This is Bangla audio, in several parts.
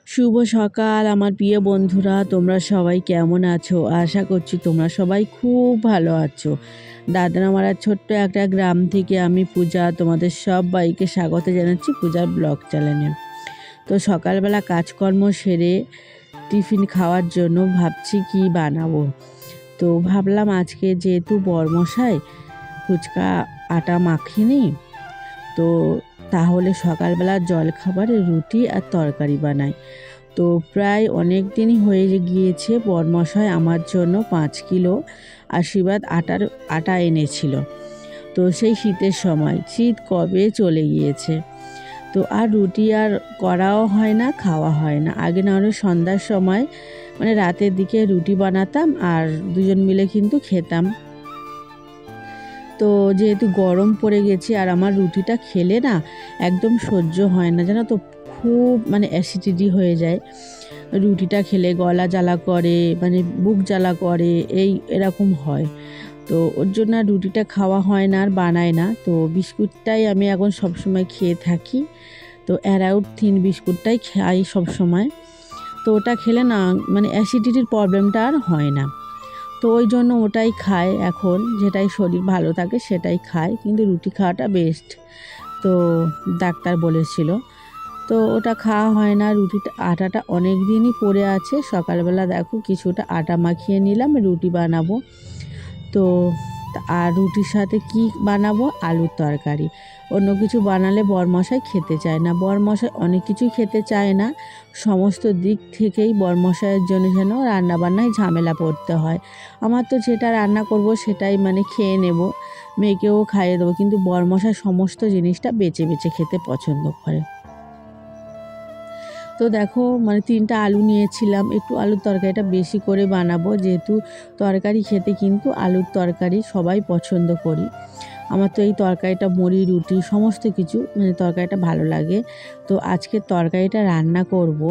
শুভ সকাল আমার প্রিয় বন্ধুরা, তোমরা সবাই কেমন আছো? আশা করছি তোমরা সবাই খুব ভালো আছো। দাদনামারার ছোট্ট একটা গ্রাম থেকে আমি পূজা তোমাদের সবাইকে স্বাগত জানাচ্ছি পূজার ব্লগ চ্যানেলে। তো সকালবেলা কাজকর্ম সেরে টিফিন খাওয়ার জন্য ভাবছি কি বানাবো। তো ভাবলাম আজকে যেহেতু বরমশাই ফুচকা আটা মাখিনি, তো তাহলে সকালবেলা জলখাবারে রুটি আর তরকারি বানাই। তো প্রায় অনেক দিনই হয়ে গিয়েছে বরমশাই আমার জন্য 5 কিলো আশীর্বাদ আটা এনেছিল। তো সেই শীতের সময়, শীত কবে চলে গিয়েছে, তো আর রুটি আর করাও হয় না, খাওয়া হয় না। আগে না হলে সন্ধ্যার সময় মানে রাতের দিকে রুটি বানাতাম আর দুজন মিলে কিন্তু খেতাম। তো যেহেতু গরম পড়ে গেছে আর আমার রুটিটা খেলে না একদম সহ্য হয় না, জানো তো, খুব মানে অ্যাসিডিটি হয়ে যায়। রুটিটা খেলে গলা জ্বালা করে, মানে বুক জ্বালা করে, এরকম হয়। তো ওর জন্য আর রুটিটা খাওয়া হয় না আর বানায় না। তো বিস্কুটটাই আমি এখন সবসময় খেয়ে থাকি। তো অ্যারাউট থিন বিস্কুটটাই খাই সবসময়। তো ওটা খেলে না মানে অ্যাসিডিটির প্রবলেমটা আর হয় না। তো ওই জন্য ওটাই খায় এখন, যেটাই শরীর ভালো থাকে সেটাই খায়, কিন্তু রুটি খাওয়াটা বেস্ট, তো ডাক্তার বলেছিল। তো ওটা খাওয়া হয় না। রুটিটা আটাটা অনেক দিনই পড়ে আছে। সকালবেলা দেখো কিছুটা আটা মাখিয়ে নিলাম, রুটি বানাবো। তো আর রুটির সাথে কি বানাবো? আলুর তরকারি। অন্য কিছু বানালে বরমশাই খেতে চায় না। বরমশাই অনেক কিছুই খেতে চায় না, সমস্ত দিক থেকেই বরমশাইয়ের জন্য যেন রান্নাবান্নায় ঝামেলা পড়তে হয়। আমার তো যেটা রান্না করব সেটাই মানে খেয়ে নেব, মেয়েকেও খাইয়ে দেবো, কিন্তু বরমশাই সমস্ত জিনিসটা বেছে বেছে খেতে পছন্দ করে। তো দেখো মানে 3টা আলু নিয়েছিলাম, একটু আলুর তরকারিটা বেশি করে বানাবো, যেহেতু তরকারি খেতে কিন্তু আলুর তরকারি সবাই পছন্দ করি। আমার তো এই তরকারিটা মুড়ি রুটি সমস্ত কিছু মানে তরকারিটা ভালো লাগে। তো আজকে তরকারিটা রান্না করব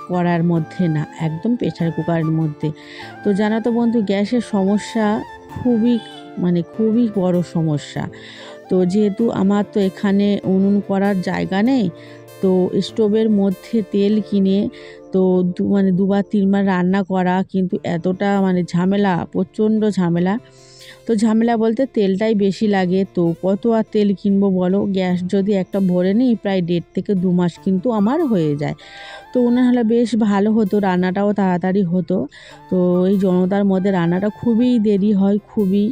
কড়ার মধ্যে না, একদম প্রেসার কুকারের মধ্যে। তো জানো তো বন্ধু, গ্যাসের সমস্যা খুবই মানে খুবই বড় সমস্যা। তো যেহেতু আমার তো এখানে উনুন করার জায়গা নেই, তো স্টোভের মধ্যে তেল কিনে তো মানে 2বার 3বার রান্না করা কিন্তু এতটা মানে ঝামেলা, প্রচণ্ড ঝামেলা। তো ঝামেলা বলতে তেলটাই বেশি লাগে। তো কত আর তেল কিনবো বলো? গ্যাস যদি একটা ভরে নিই প্রায় 1.5 থেকে 2 মাস কিন্তু আমার হয়ে যায়। তো উনার হলে বেশ ভালো হতো, রান্নাটাও তাড়াতাড়ি হতো। তো এই জনতার মধ্যে রান্নাটা খুবই দেরি হয়, খুবই।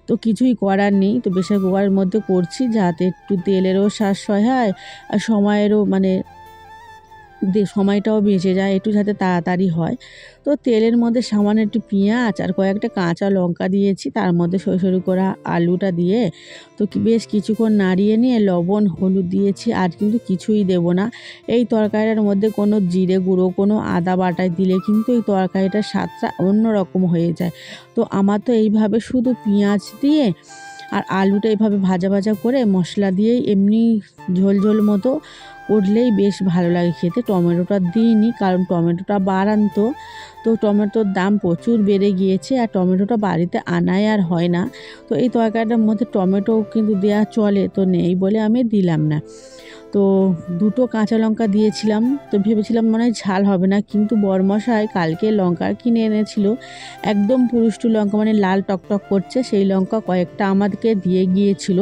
তো কিছুই করার নেই, তো প্রেসার কুকারের মধ্যে করছি যাতে একটু তেলেরও সাশ্রয় হয় আর সময়েরও মানে সময়টাও বেঁচে যায়, একটু যাতে তাড়াতাড়ি হয়। তো তেলের মধ্যে সামান্য একটু পেঁয়াজ আর কয়েকটা কাঁচা লঙ্কা দিয়েছি, তার মধ্যে সরু সরু করা আলুটা দিয়ে তো বেশ কিছুক্ষণ নাড়িয়ে নিয়ে লবণ হলুদ দিয়েছি, আর কিন্তু কিছুই দেব না। এই তরকারিটার মধ্যে কোনো জিরে গুঁড়ো, কোনো আদা বাটা দিলে কিন্তু এই তরকারিটার স্বাদটা অন্যরকম হয়ে যায়। তো আমার তো এইভাবে শুধু পেঁয়াজ দিয়ে আর আলুটা এভাবে ভাজা ভাজা করে মশলা দিয়েই এমনি ঝোল ঝোল মতো করলেই বেশ ভালো লাগে খেতে। টমেটোটা দিইনি, কারণ টমেটোটা বাড়ান্ত, তো টমেটোর দাম প্রচুর বেড়ে গিয়েছে আর টমেটোটা বাড়িতে আনাই আর হয় না। তো এই তরকারিটার মধ্যে টমেটো কিন্তু দেওয়া চলে, তো নেই বলে আমি দিলাম না। তো 2টো কাঁচা লঙ্কা দিয়েছিলাম, তো ভেবেছিলাম মনে হয় ঝাল হবে না, কিন্তু বরমশাই কালকে লঙ্কা কিনে এনেছিল, একদম পুরুষ্টু লঙ্কা মানে লাল টকটক করছে, সেই লঙ্কা কয়েকটা আমাদেরকে দিয়ে গিয়েছিল।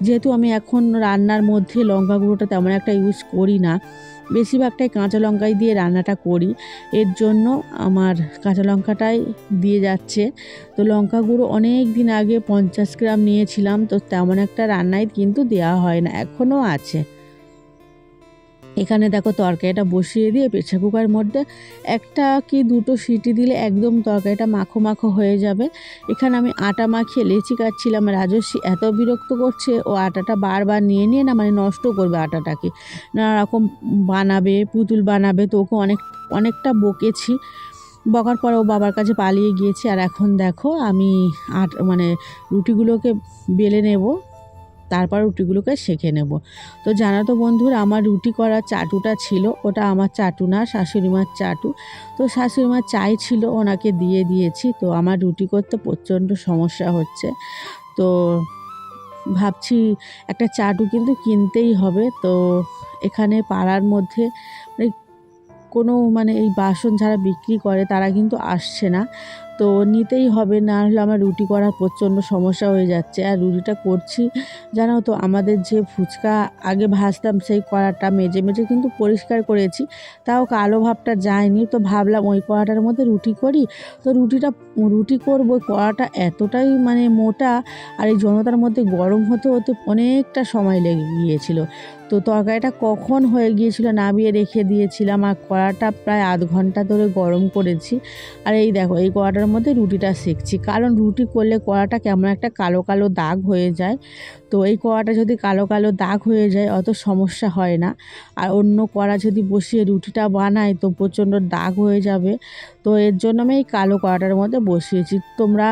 যেহেতু আমি এখন রান্নার মধ্যে লঙ্কা গুঁড়োটা তেমন একটা ইউজ করি না, বেশিরভাগটাই কাঁচা লঙ্কাই দিয়ে রান্নাটা করি, এর জন্য আমার কাঁচা লঙ্কাটাই দিয়ে যাচ্ছে। তো লঙ্কা গুঁড়ো অনেক দিন আগে 50 গ্রাম নিয়েছিলাম, তো তেমন একটা রান্নায় কিন্তু দেওয়া হয় না, এখনও আছে। এখানে দেখো তরকারিটা বসিয়ে দিয়ে প্রেসার কুকারের মধ্যে একটা কি 2টো সিটি দিলে একদম তরকারিটা মাখো মাখো হয়ে যাবে। এখানে আমি আটা মাখিয়ে লেচি কাটছিলাম, রাজস্বী এত বিরক্ত করছে, ও আটাটা বারবার নিয়ে নিয়ে না মানে নষ্ট করবে আটাটাকে, নানা রকম বানাবে, পুতুল বানাবে। তো ওকে অনেকটা বকেছি, বকার পরে ও বাবার কাছে পালিয়ে গিয়েছে। আর এখন দেখো আমি মানে রুটিগুলোকে বেলে নেব, তারপর রুটিগুলোকে সেঁকে নেব। তো জানো তো বন্ধুরা, আমার রুটি করার চাটুটা ছিল, ওটা আমার চাটু না, শাশুড়িমার চাটু। তো শাশুড়িমার চাইছিল, ওনাকে দিয়ে দিয়েছি। তো আমার রুটি করতে প্রচণ্ড সমস্যা হচ্ছে, তো ভাবছি একটা চাটু কিন্তু কিনতেই হবে। তো এখানে পাড়ার মধ্যে মানে কোনো মানে এই বাসন যারা বিক্রি করে তারা কিন্তু আসছে না, তো নিতেই হবে, না হলে আমার রুটি করার প্রচণ্ড সমস্যা হয়ে যাচ্ছে। আর রুটিটা করছি জানো তো, আমাদের যে ফুচকা আগে ভাজতাম সেই কড়াটা মেজে মেজে কিন্তু পরিষ্কার করেছি, তাও কালো ভাবটা যায়নি। তো ভাবলাম ওই কড়াটার মধ্যে রুটি করি। তো রুটি করবো, কড়াটা এতটাই মানে মোটা, আর এই জনতার মধ্যে গরম হতে হতে অনেকটা সময় লেগে গিয়েছিল। তো তরকারিটা কখন হয়ে গিয়েছিল, নামিয়ে রেখে দিয়েছিলাম, আর কড়াটা প্রায় আধ ঘন্টা ধরে গরম করেছি। আর এই দেখো এই কড়াটার মধ্যে রুটিটা সেঁকছি, কারণ রুটি করলে কড়াটা কেমন একটা কালো কালো দাগ হয়ে যায়। তো এই কড়াটা যদি কালো কালো দাগ হয়ে যায় অত সমস্যা হয় না, আর অন্য কড়া যদি বসিয়ে রুটিটা বানাই তো প্রচণ্ড দাগ হয়ে যাবে। তো এর জন্য আমি এই কালো কড়াটার মধ্যে বসিয়েছি। তোমরা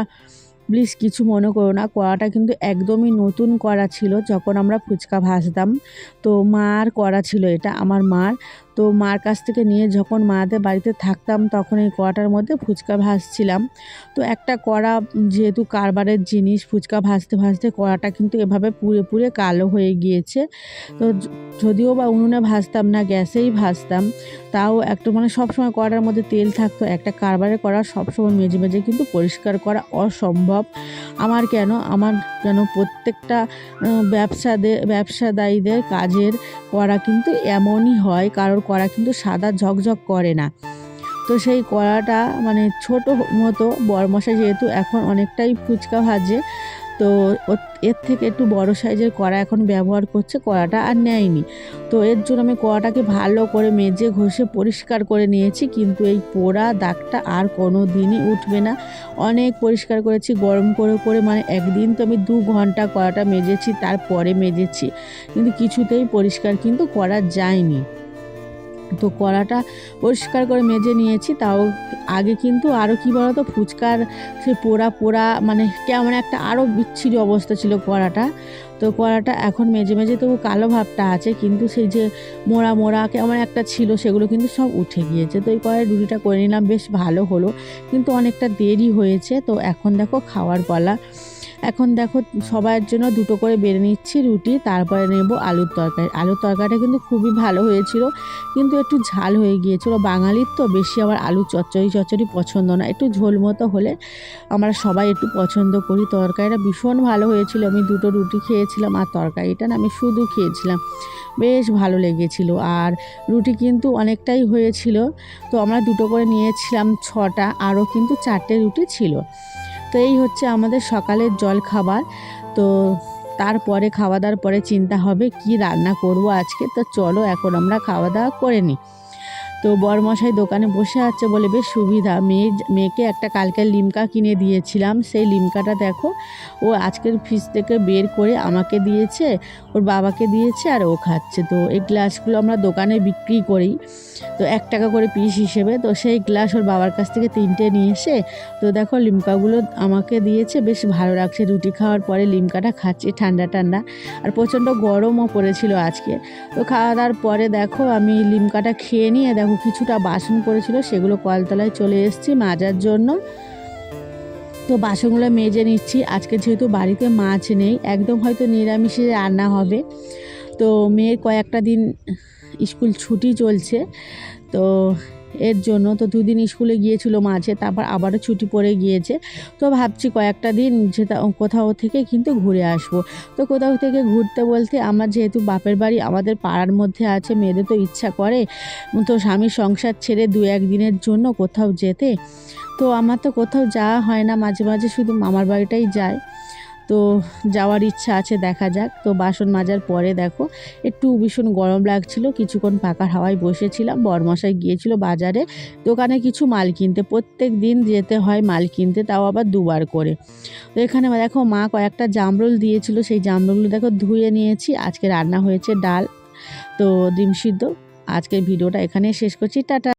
প্লিজ কিছু মনে করো না, কড়াটা কিন্তু একদমই নতুন কড়া ছিল যখন আমরা ফুচকা ভাজতাম। তো মার কড়া ছিল এটা, আমার মার। তো মার কাছ থেকে নিয়ে যখন মাদের বাড়িতে থাকতাম তখন এই কড়াটার মধ্যে ফুচকা ভাজছিলাম। তো একটা কড়া যেহেতু কারবারের জিনিস, ফুচকা ভাজতে ভাজতে কড়াটা কিন্তু এভাবে পুড়ে পুড়ে কালো হয়ে গিয়েছে। তো যদিও বা উনুনে ভাজতাম না, গ্যাসেই ভাজতাম, তাও একটু মানে সবসময় কড়ার মধ্যে তেল থাকতো। একটা কারবারের কড়া সবসময় মেজে মেজে কিন্তু পরিষ্কার করা অসম্ভব। আমার যেন প্রত্যেকটা ব্যবসাদায়ীদের কাজের কড়া কিন্তু এমনই হয়, কারোর কড়া কিন্তু সাদা ঝকঝক করে না। তো সেই কড়াটা মানে ছোট মতো, বড়মশাই যেহেতু এখন অনেকটাই ফুচকা ভাজে, তো এর থেকে একটু বড় সাইজের কড়া এখন ব্যবহার করছে, কড়াটা আর নেয়নি। তো এর জন্য আমি কড়াটাকে ভালো করে মেজে ঘষে পরিষ্কার করে নিয়েছি, কিন্তু এই পোড়া দাগটা আর কোনো দিনই উঠবে না। অনেক পরিষ্কার করেছি গরম করে করে, মানে একদিন তো আমি 2 ঘন্টা কড়াটা মেজেছি, তারপরে মেজেছি, কিন্তু কিছুতেই পরিষ্কার কিন্তু করা যায়নি। তো কড়াটা পরিষ্কার করে মেজে নিয়েছি। তাও আগে কিন্তু আরও কী বলতো, ফুচকার সে পোড়া পোড়া মানে কেমন একটা আরও বিচ্ছিরি অবস্থা ছিল কড়াটা। তো কড়াটা এখন মেজে মেজে তবু কালো ভাবটা আছে, কিন্তু সেই যে মোড়া মোড়া কেমন একটা ছিল সেগুলো কিন্তু সব উঠে গিয়েছে। তো এই কড়াই রুটিটা করে নিলাম, বেশ ভালো হলো, কিন্তু অনেকটা দেরি হয়েছে। তো এখন দেখো খাওয়ার পালা। এখন দেখো সবার জন্য 2টো করে বেড়ে নিচ্ছি রুটি, তারপরে নেব আলুর তরকারি। আলুর তরকারিটা কিন্তু খুবই ভালো হয়েছিল, কিন্তু একটু ঝাল হয়ে গিয়েছিল। বাঙালির তো বেশি আবার আলু চচ্চড়ি পছন্দ না, একটু ঝোল মতো হলে আমরা সবাই একটু পছন্দ করি। তরকারিটা ভীষণ ভালো হয়েছিল, আমি 2টো রুটি খেয়েছিলাম, আর তরকারিটা না আমি শুধু খেয়েছিলাম, বেশ ভালো লেগেছিল। আর রুটি কিন্তু অনেকটাই হয়েছিল, তো আমরা 2টো করে নিয়েছিলাম 6টা, আরও কিন্তু 4টে রুটি ছিল। তো এই হচ্ছে আমাদের সকালের জল খাবার। তো তারপরে খাওয়া দাওয়ার পরে চিন্তা হবে কি রান্না করব আজকে। তো চলো এখন আমরা খাওয়া দাওয়া করে নিই। তো বরমশাই দোকানে বসে আছে বলে বেশ সুবিধা, মেয়েকে একটা কালকে লিমকা কিনে দিয়েছিলাম, সেই লিমকাটা দেখো ও আজকের ফ্রিজ থেকে বের করে আমাকে দিয়েছে, ওর বাবাকে দিয়েছে, আর ও খাচ্ছে। তো এই গ্লাসগুলো আমরা দোকানে বিক্রি করি, তো 1 টাকা করে পিস হিসেবে। তো সেই গ্লাস ওর বাবার কাছ থেকে 3টে নিয়ে এসে তো দেখো লিমকাগুলো আমাকে দিয়েছে, বেশ ভালো লাগছে। রুটি খাওয়ার পরে লিমকাটা খাচ্ছি ঠান্ডা ঠান্ডা, আর প্রচণ্ড গরমও পড়েছিল আজকে। তো খাওয়া দাওয়ার পরে দেখো আমি লিমকাটা খেয়ে নিয়ে দেখো কিছুটা বাসন পড়েছিল, সেগুলো কলতলায় চলে এসেছি মাজার জন্য। তো বাসনগুলো মেজে নিচ্ছি। আজকে যেহেতু বাড়িতে মাছ নেই, একদম হয়তো নিরামিষে রান্না হবে। তো মেয়ের কয়েকটা দিন স্কুল ছুটি চলছে, তো এর জন্য তো 2 দিন স্কুলে গিয়েছিল মাঝে, তারপর আবারও ছুটি পড়ে গিয়েছে। তো ভাবছি কয়েকটা দিন কোথাও থেকে কিন্তু ঘুরে আসবো। তো কোথাও থেকে ঘুরতে বলতে, আমার যেহেতু বাপের বাড়ি আমাদের পাড়ার মধ্যে আছে, মেয়েদের তো ইচ্ছা করে তো স্বামীর সংসার ছেড়ে 2-1 দিনের জন্য কোথাও যেতে। তো আমার তো কোথাও যাওয়া হয় না, মাঝে মাঝে শুধু মামার বাড়িটাই যায়। তো যাওয়ার ইচ্ছা আছে, দেখা যাক। তো বাসন মাজার পরে দেখো একটু ভীষণ গরম লাগছিল, কিছুক্ষণ পাখার হাওয়ায় বসেছিলাম। বরমশাই গিয়েছিল বাজারে দোকানে কিছু মাল কিনতে, প্রত্যেক দিন যেতে হয় মাল কিনতে, তাও আবার 2বার করে। তো এখানে দেখো মা কয়েকটা জামরুল দিয়েছিল, সেই জামরুলগুলো দেখো ধুয়ে নিয়েছি। আজকে রান্না হয়েছে ডাল, তো ডিম সিদ্ধ। আজকের ভিডিওটা এখানে শেষ করছি, টাটা।